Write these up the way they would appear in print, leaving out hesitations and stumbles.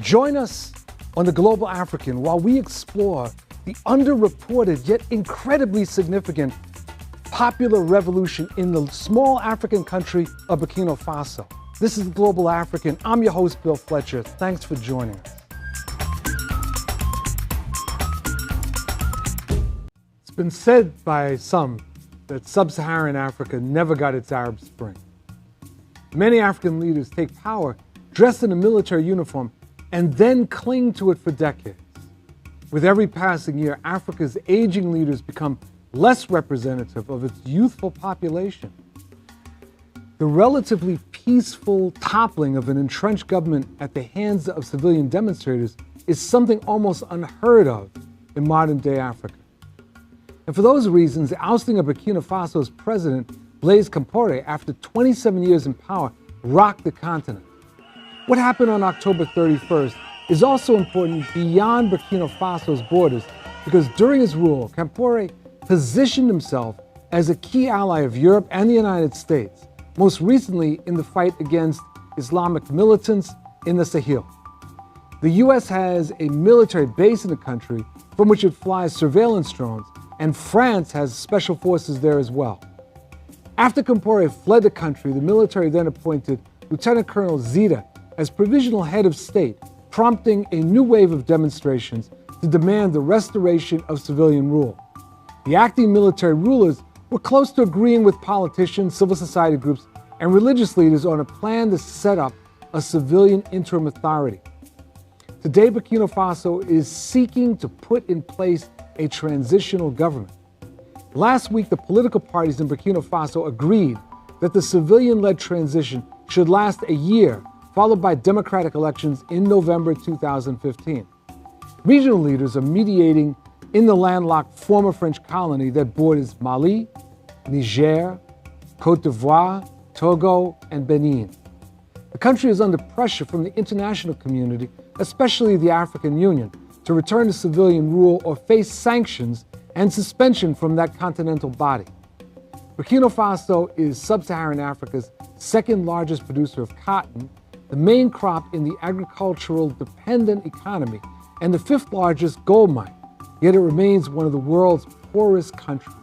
Join us on The Global African while we explore the underreported yet incredibly significant popular revolution in the small African country of Burkina Faso. This is The Global African. I'm your host, Bill Fletcher. Thanks for joining us. It's been said by some that sub-Saharan Africa never got its Arab Spring. Many African leaders take power dressed in a military uniform and then cling to it for decades. With every passing year, Africa's aging leaders become less representative of its youthful population. The relatively peaceful toppling of an entrenched government at the hands of civilian demonstrators is something almost unheard of in modern-day Africa. And for those reasons, the ousting of Burkina Faso's president, Blaise Compaoré, after 27 years in power, rocked the continent. What happened on October 31st is also important beyond Burkina Faso's borders, because during his rule, Compaoré positioned himself as a key ally of Europe and the United States, most recently in the fight against Islamic militants in the Sahel. The U.S. has a military base in the country from which it flies surveillance drones, and France has special forces there as well. After Compaoré fled the country, the military then appointed Lieutenant Colonel Zita as provisional head of state, prompting a new wave of demonstrations to demand the restoration of civilian rule. The acting military rulers were close to agreeing with politicians, civil society groups, and religious leaders on a plan to set up a civilian interim authority. Today, Burkina Faso is seeking to put in place a transitional government. Last week, the political parties in Burkina Faso agreed that the civilian-led transition should last a year, followed by democratic elections in November 2015. Regional leaders are mediating in the landlocked former French colony that borders Mali, Niger, Côte d'Ivoire, Togo, and Benin. The country is under pressure from the international community, especially the African Union, to return to civilian rule or face sanctions and suspension from that continental body. Burkina Faso is sub-Saharan Africa's second largest producer of cotton, the main crop in the agricultural dependent economy, and the fifth largest gold mine, yet it remains one of the world's poorest countries.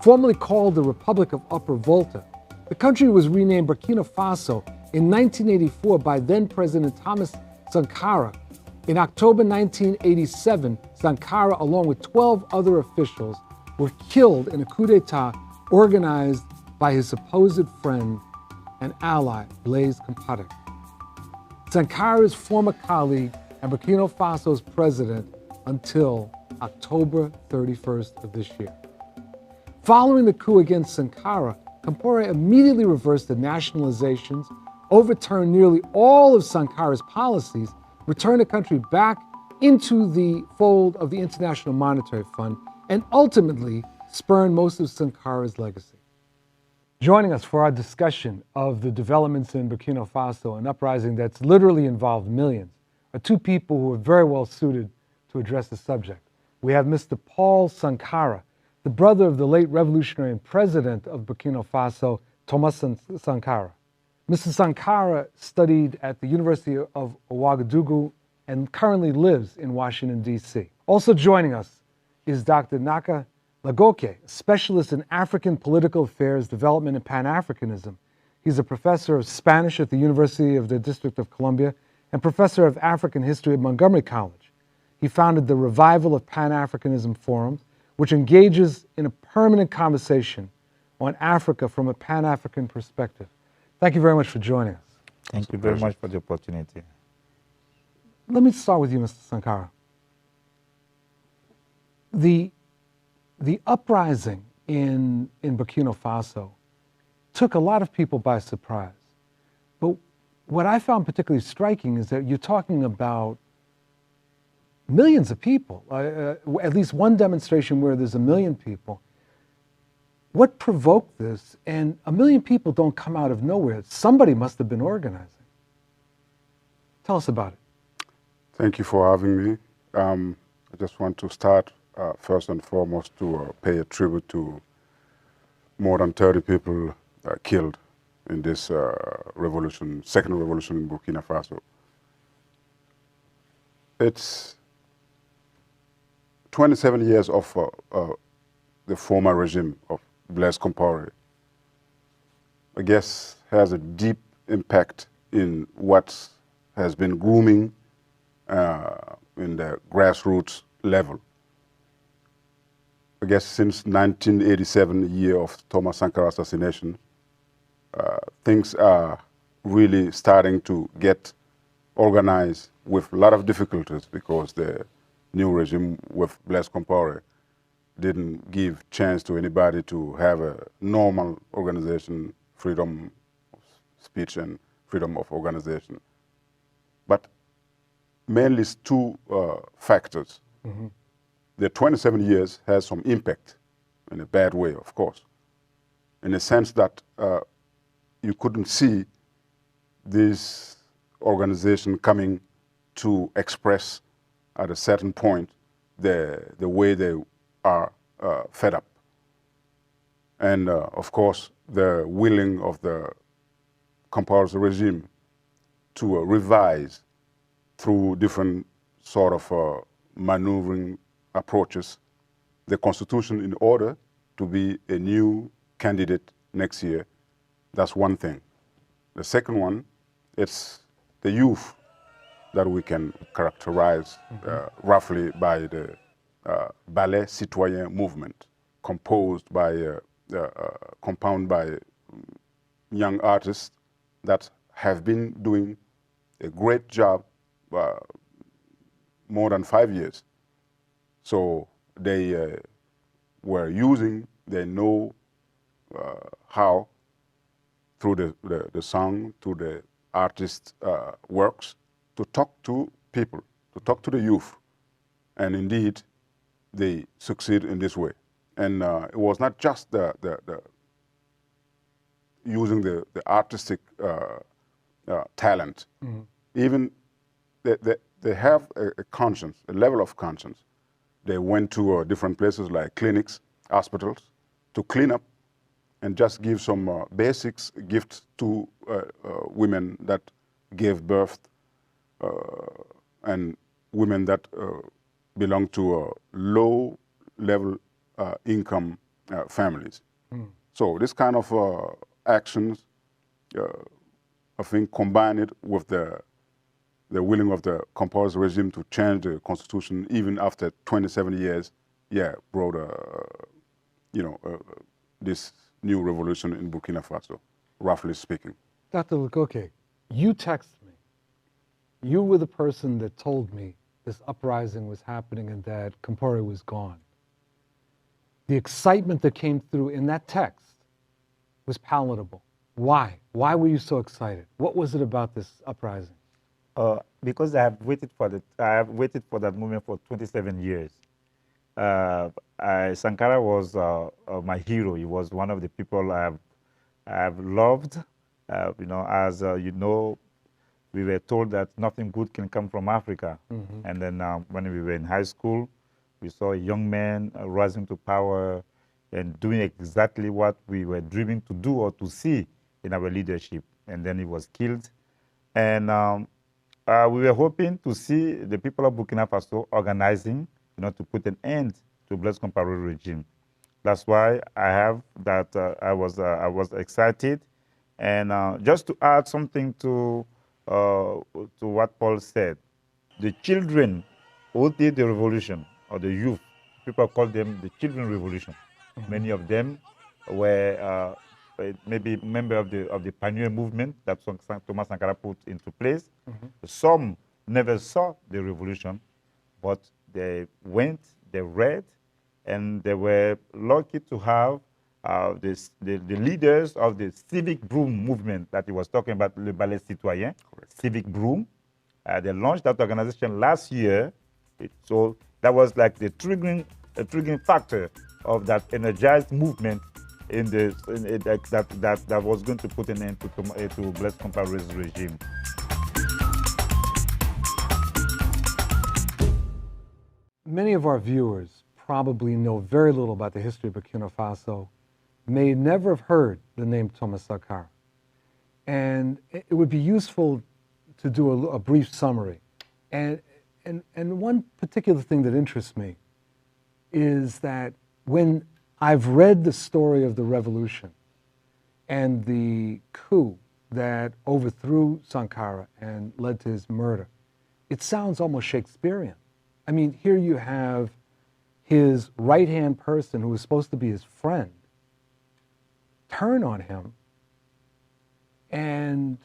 Formerly called the Republic of Upper Volta, the country was renamed Burkina Faso in 1984 by then-President Thomas Sankara. In October 1987, Sankara, along with 12 other officials, were killed in a coup d'etat organized by his supposed friend and ally, Blaise Compaoré. Sankara's former colleague and Burkina Faso's president until October 31st of this year. Following the coup against Sankara, Compaoré immediately reversed the nationalizations, overturned nearly all of Sankara's policies, returned the country back into the fold of the International Monetary Fund, and ultimately spurned most of Sankara's legacy. Joining us for our discussion of the developments in Burkina Faso, an uprising that's literally involved millions, are two people who are very well suited to address the subject. We have Mr. Paul Sankara, the brother of the late revolutionary and president of Burkina Faso, Thomas Sankara. Mr. Sankara studied at the University of Ouagadougou and currently lives in Washington, D.C. Also joining us is Dr. Naka Lagoke, a specialist in African political affairs, development, and Pan-Africanism. He's a professor of Spanish at the University of the District of Columbia and professor of African history at Montgomery College. He founded the Revival of Pan-Africanism Forum, which engages in a permanent conversation on Africa from a Pan-African perspective. Thank you very much for joining us. Thank you very much for the opportunity. Let me start with you, Mr. Sankara. The uprising in Burkina Faso took a lot of people by surprise. But what I found particularly striking is that you're talking about millions of people, at least one demonstration where there's 1 million people. What provoked this? And 1 million people don't come out of nowhere. Somebody must have been organizing. Tell us about it. Thank you for having me. I just want to start first and foremost to pay a tribute to more than 30 people killed in this revolution, second revolution in Burkina Faso. It's 27 years of the former regime of Blaise Compaoré, I guess, has a deep impact in what has been grooming in the grassroots level. I guess since 1987, the year of Thomas Sankara assassination, things are really starting to get organized with a lot of difficulties because the new regime with Blaise Compaoré didn't give chance to anybody to have a normal organization, freedom of speech and freedom of organization. But mainly it's two factors. Mm-hmm. The 27 years has some impact in a bad way, of course, in the sense that you couldn't see this organization coming to express at a certain point the way they are fed up. And of course, the willing of the Compaoré regime to revise through different sort of maneuvering approaches the constitution in order to be a new candidate next year. That's one thing. The second one, it's the youth that we can characterize roughly by the Ballet Citoyen movement, composed by, compounded by young artists that have been doing a great job more than 5 years. So they were using, they know how, through the song, through the artist works, to talk to people, to talk to the youth. And indeed, they succeed in this way. And it was not just using the artistic talent. Mm-hmm. Even they have a conscience, a level of conscience. They went to different places like clinics, hospitals, to clean up and just give some basics gifts to women that gave birth and women that belong to low-level income families. Mm. So this kind of actions, I think, combined with the willing of the Compaoré regime to change the constitution even after 27 years, brought this new revolution in Burkina Faso, roughly speaking. Dr. Lukoke, you texted me. You were the person that told me this uprising was happening and that Compaoré was gone. The excitement that came through in that text was palatable. Why? Why were you so excited? What was it about this uprising? Because I have waited for that moment for 27 years. Sankara was my hero. He was one of the people I have loved. As you know, we were told that nothing good can come from Africa. Mm-hmm. And then when we were in high school, we saw a young man rising to power and doing exactly what we were dreaming to do or to see in our leadership. And then he was killed. And we were hoping to see the people of Burkina Faso organizing, to put an end to Blaise Compaoré regime. That's why I was excited. And just to add something to what Paul said, the children who did the revolution, or the youth, people call them the children revolution. Mm-hmm. Many of them were maybe member of the pioneer movement that Thomas Sankara put into place. Mm-hmm. Some never saw the revolution, but they went, they read, and they were lucky to have the leaders of the civic broom movement that he was talking about, Le Ballet Citoyen. Correct. Civic broom. They launched that organization last year. So that was like the triggering factor of that energized movement that was going to put an end to Blaise Compaoré's regime. Many of our viewers probably know very little about the history of Burkina Faso, may never have heard the name Thomas Sankara. And it would be useful to do a brief summary. And And one particular thing that interests me is that when I've read the story of the revolution and the coup that overthrew Sankara and led to his murder, it sounds almost Shakespearean. I mean, here you have his right-hand person who was supposed to be his friend turn on him and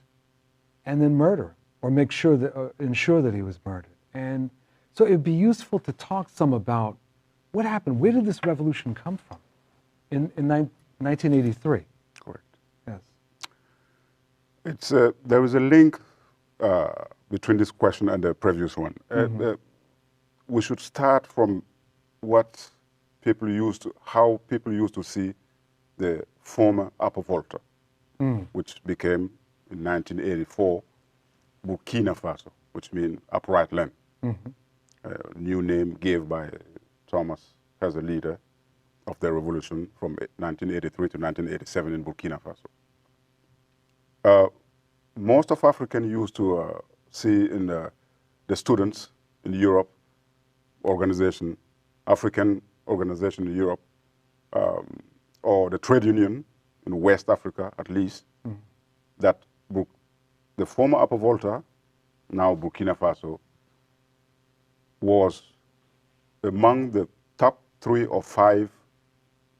then murder him, or make sure that ensure that he was murdered. And so it'd be useful to talk some about what happened. Where did this revolution come from in 1983? Correct. Yes. It's there is a link between this question and the previous one. We should start from what people how people used to see the former Upper Volta, which became in 1984 Burkina Faso, which means upright land. A new name gave by Thomas as a leader of the revolution from 1983 to 1987 in Burkina Faso. Most of African used to see in the students in Europe organization, African organization in Europe, or the trade union in West Africa at least, that the former Upper Volta, now Burkina Faso, was among the top 3 or 5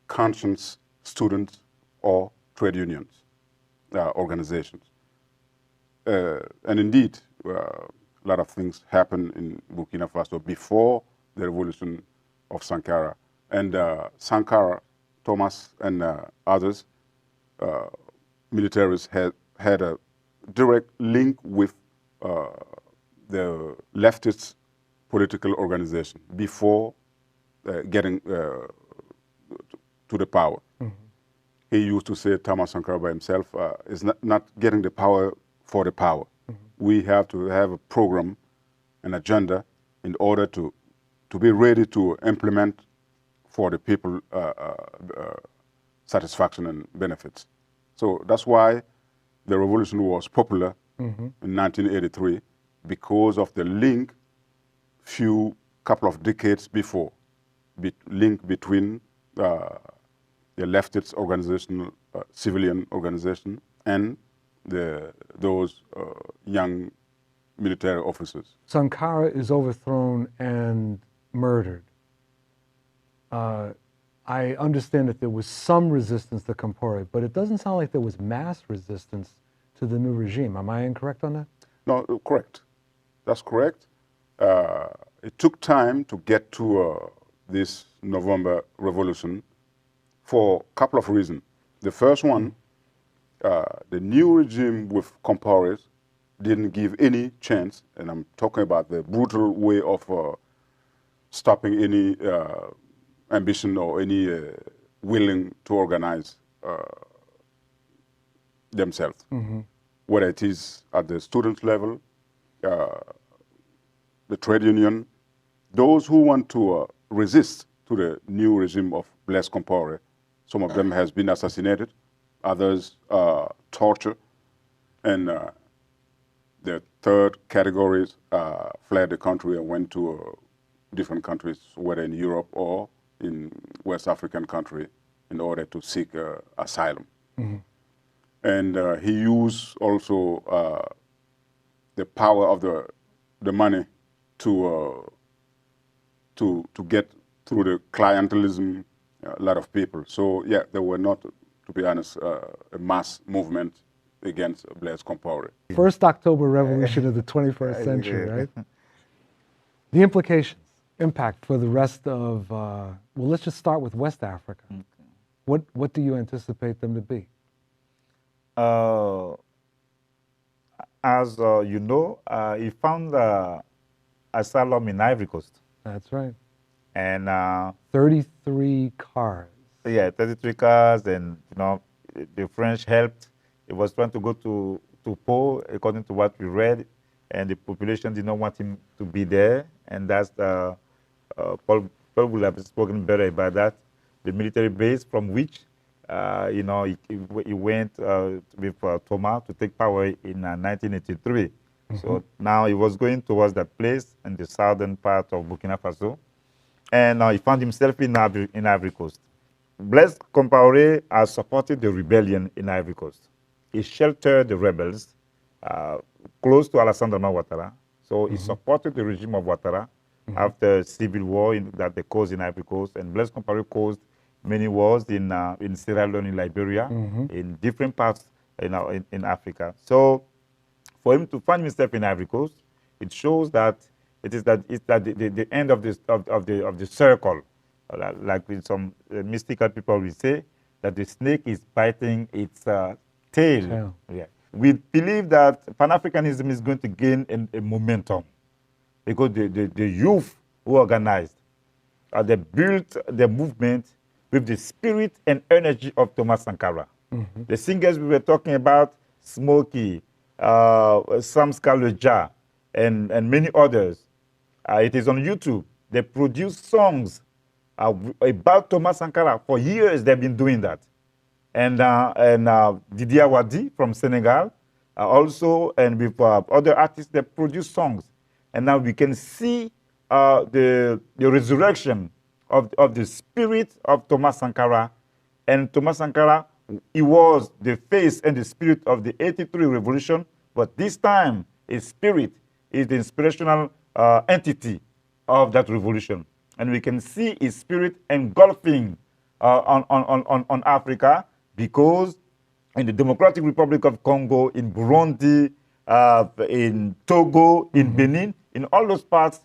conscience students or trade unions, organizations. And indeed, a lot of things happened in Burkina Faso before the revolution of Sankara. And Sankara, Thomas, and others, militaries had a direct link with the leftist political organization before getting to the power. He used to say, Thomas Sankara by himself, is not getting the power for the power. We have to have a program, an agenda, in order to be ready to implement for the people satisfaction and benefits. So that's why the revolution was popular in 1983, because of the link couple of decades before, link between the leftist organization, civilian organization, and those young military officers. Sankara is overthrown and murdered. I understand that there was some resistance to Compaoré, but it doesn't sound like there was mass resistance to the new regime. Am I incorrect on that? No, correct. That's correct. It took time to get to this November revolution for a couple of reasons. The first one, the new regime with Compaoré didn't give any chance, and I'm talking about the brutal way of stopping any ambition or any willing to organize themselves, whether it is at the student level, the trade union, those who want to resist to the new regime of Blaise Compaoré. Some of them has been assassinated, others tortured, and the third categories fled the country and went to different countries, whether in Europe or in West African country, in order to seek asylum. And he used also the power of the money to get through the clientelism a lot of people. So yeah, there were not, to be honest, a mass movement against Blaise Compaoré. First October revolution of the 21st century, right? The implications, impact for the rest of, well, let's just start with West Africa. What do you anticipate them to be? As you know, he found asylum in Ivory Coast. That's right. And 33 cars. Yeah, 33 cars, and the French helped. He was trying to go to Po, according to what we read, and the population did not want him to be there, and that's Paul will have spoken better about that. The military base from which he went with Thomas to take power in 1983. So now he was going towards that place in the southern part of Burkina Faso, and he found himself in Ivory Coast. Blaise Compaoré has supported the rebellion in Ivory Coast. He sheltered the rebels close to Alassane Ouattara. So he supported the regime of Ouattara after civil war that they caused in Ivory Coast. And Blaise Compaoré caused many wars in Sierra Leone, in Liberia, in different parts in Africa. So for him to find himself in Ivory Coast, it shows that it's the end of the circle. Like with some mystical people will say, that the snake is biting its tail. Yeah. We believe that Pan-Africanism is going to gain a momentum because the youth who organized, they built the movement with the spirit and energy of Thomas Sankara. The singers we were talking about, Smokey, Sam Scaleja, and many others, it is on YouTube. They produce songs about Thomas Sankara. For years, they've been doing that. And Didier Wadi from Senegal, also, and with other artists, they produce songs. And now we can see the resurrection of the spirit of Thomas Sankara. And Thomas Sankara, he was the face and the spirit of the 83 revolution, but this time his spirit is the inspirational entity of that revolution. And we can see his spirit engulfing on Africa, because in the Democratic Republic of Congo, in Burundi, in Togo, in Benin, in all those parts,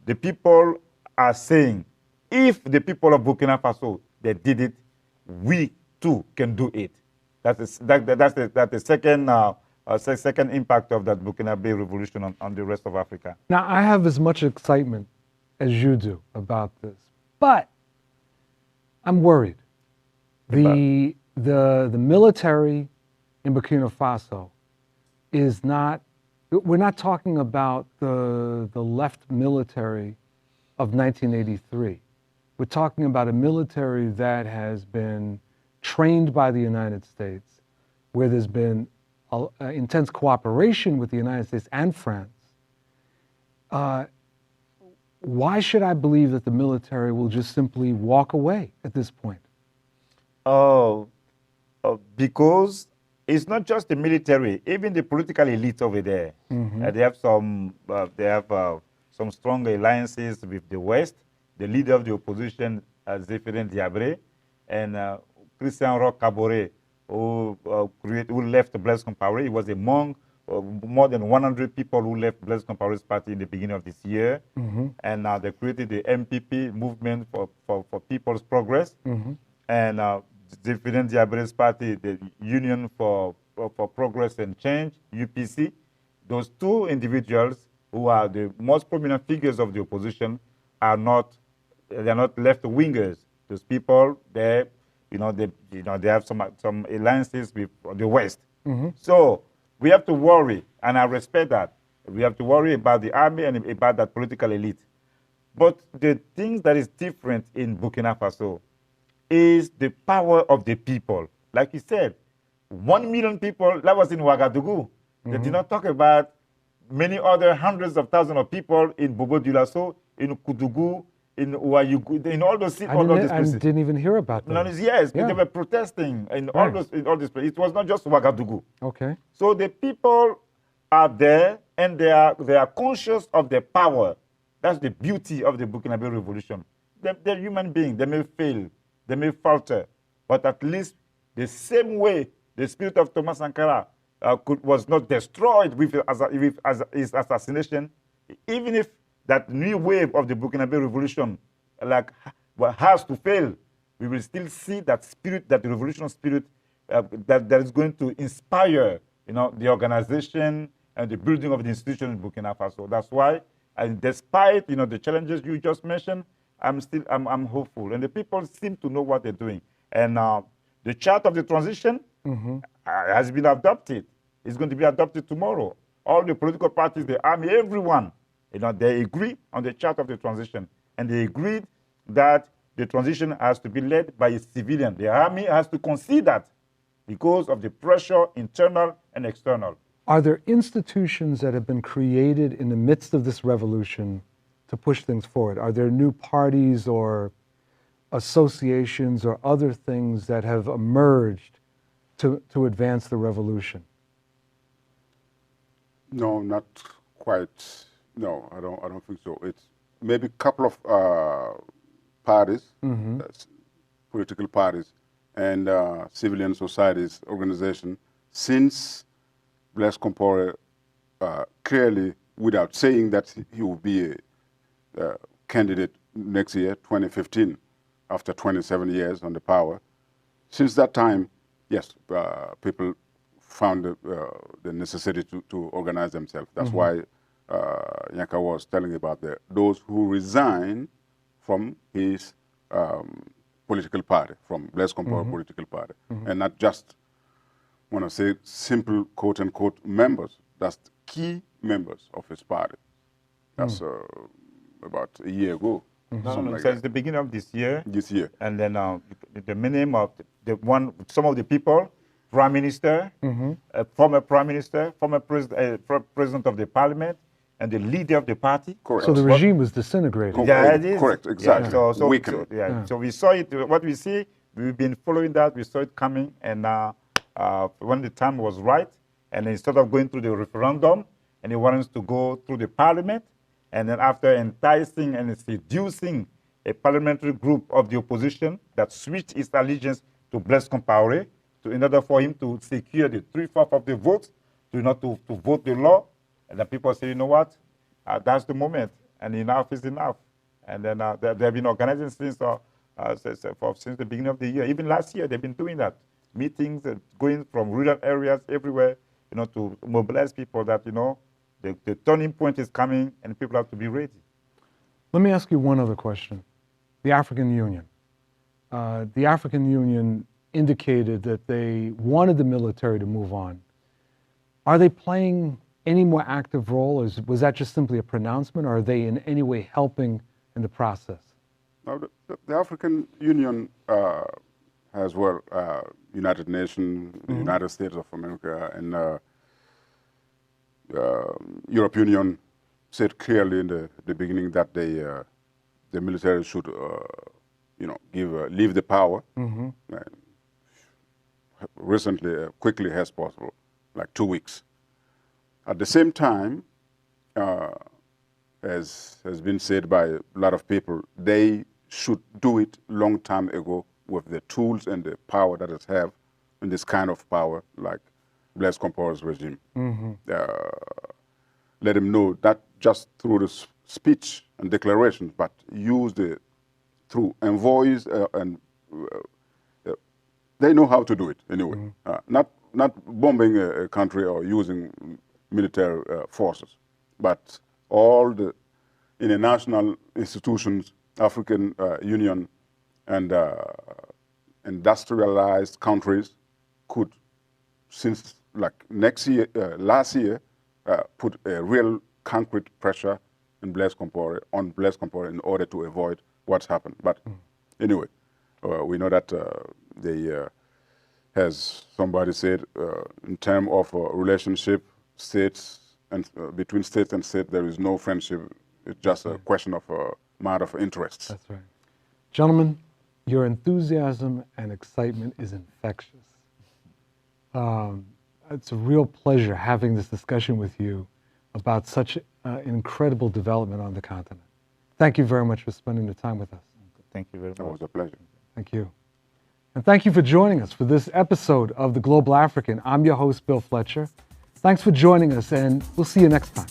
the people are saying, if the people of Burkina Faso, they did it, we too can do it. That's the second impact of that Burkinabe revolution on the rest of Africa. Now, I have as much excitement as you do about this, but I'm worried. The military in Burkina Faso is not, we're not talking about the left military of 1983. We're talking about a military that has been trained by the United States, where there's been intense cooperation with the United States and France. Why should I believe that the military will just simply walk away at this point? Because it's not just the military, even the political elite over there. They have some strong alliances with the West. The leader of the opposition, Zéphirin Diabré, and Christian Roch Kaboré, who left Blaise Compaoré. He was among more than 100 people who left Blaise Compaoré's party in the beginning of this year. And now they created the MPP, Movement for People's Progress. And Zéphirin Diabré's party, the Union for Progress and Change, UPC. Those two individuals, who are the most prominent figures of the opposition, are not left-wingers. Those people, they have some alliances with the West. So we have to worry, and I respect that. We have to worry about the army and about that political elite. But the things that is different in Burkina Faso is the power of the people. Like you said, 1 million people, that was in Ouagadougou. They did not talk about many other hundreds of thousands of people in Bobo-Dioulasso, in Koudougou, in Ouayugou, in all those cities. I didn't even hear about that. Yes, they were protesting in all those places. It was not just Ouagadougou. Okay. So the people are there, and they are conscious of their power. That's the beauty of the Burkinabe revolution. They're human beings. They may fail, they may falter, but at least the same way the spirit of Thomas Sankara was not destroyed with his assassination, even if that new wave of the Burkinabe revolution has to fail, we will still see that spirit, that revolutionary spirit that is going to inspire the organization and the building of the institution in Burkina Faso. That's why, and despite the challenges you just mentioned, I'm hopeful, and the people seem to know what they're doing. And the chart of the transition has been adopted. It's going to be adopted tomorrow. All the political parties, the army, everyone, they agree on the chart of the transition, and they agreed that the transition has to be led by a civilian. The army has to concede that because of the pressure, internal and external. Are there institutions that have been created in the midst of this revolution to push things forward? Are there new parties or associations or other things that have emerged to advance the revolution? No, not quite. No, I don't think so. It's maybe a couple of parties, political parties, and civilian societies organization. Since Blaise Compaoré clearly, without saying that he will be a candidate next year, 2015, after 27 years on the power, since that time, yes, people found the necessity to organize themselves. That's why Yanka was telling about those who resign from his political party, from Blaise Compaoré political party, and not just, when I say simple quote-unquote members, that's key members of his party. That's about a year ago. No, since the beginning of this year. This year. And then the name of some of the people, prime minister, former prime minister, former president of the parliament, and the leader of the party. Correct. So the regime was disintegrated. Yeah, it is. Correct, exactly. Yeah, so we saw it. What we see, we've been following that. We saw it coming, and when the time was right, and instead of going through the referendum, and he wanted to go through the parliament, and then after enticing and seducing a parliamentary group of the opposition that switched its allegiance to Blaise Compaoré, in order for him to secure the 3/4 of the votes, to vote the law, and then people say, you know what, that's the moment, and enough is enough. And then they have been organizing since the beginning of the year. Even last year, they've been doing that. Meetings, going from rural areas everywhere, to mobilize people that, the turning point is coming and people have to be ready. Let me ask you one other question. The African Union. The African Union indicated that they wanted the military to move on. Are they playing any more active role? Was that just simply a pronouncement, or are they in any way helping in the process? Now, the African Union as well, United Nations, the United States of America, and European Union said clearly in the beginning that the military should, leave the power recently, quickly as possible, like 2 weeks. At the same time, as has been said by a lot of people, they should do it long time ago with the tools and the power that it have, and this kind of power, like Blaise Compaoré's regime. Let him know that just through the speech and declarations, but use through envoys and they know how to do it anyway. Not bombing a country or using military forces, but all the international institutions, African Union, and industrialized countries could, since like last year, put a real concrete pressure on Blaise Compaoré in order to avoid what's happened. But anyway, we know that as somebody said, in terms of relationship, states and between states and states, there is no friendship. It's just a question of a matter of interests. That's right. Gentlemen, your enthusiasm and excitement is infectious. It's a real pleasure having this discussion with you about such an incredible development on the continent. Thank you very much for spending the time with us. Thank you very much. It was a pleasure. Thank you. And thank you for joining us for this episode of The Global African. I'm your host, Bill Fletcher. Thanks for joining us, and we'll see you next time.